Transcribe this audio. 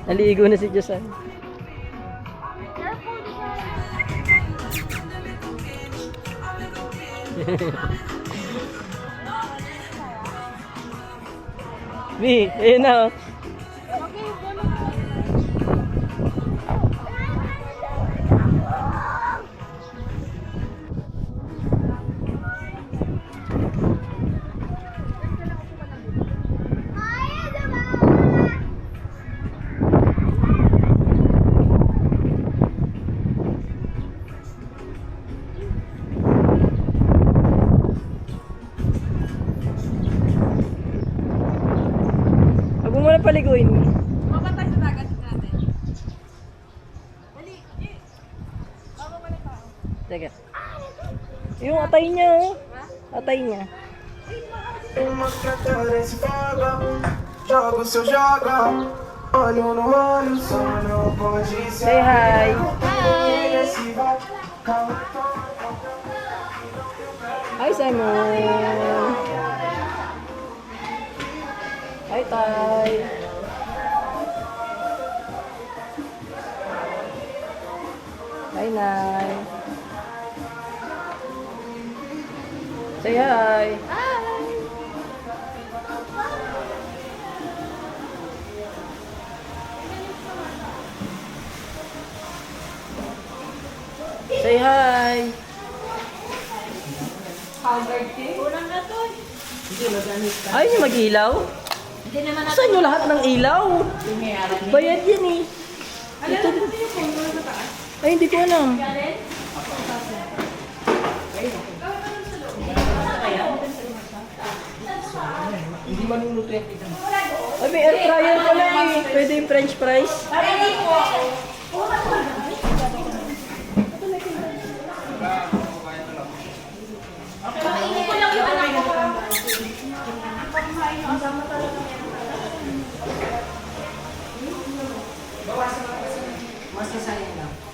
Naligo na si Josan. Mi, ayun na oh. Huwag mo muna paliguin. Papatay sa dagat natin. Dali. Bago mo na tao. Teka. Yung atay niya oh. Atay niya. Say hi. Hi Simon. Hi Tay. Hi Nay. Say hi. Say hi. Unang na to. Ayaw niyo mag-ilaw? Hindi naman Saan nyo lahat ng ilaw? Bayad yan eh. Ito din. Yung mataas. Ay, hindi ko alam. Galing? Hindi manuluto yan. Ay, may air fryer pala eh. Pwede yung french fries. Parinig po ako. Pakainin ko lang yung anak ko. Mas nasayang lang.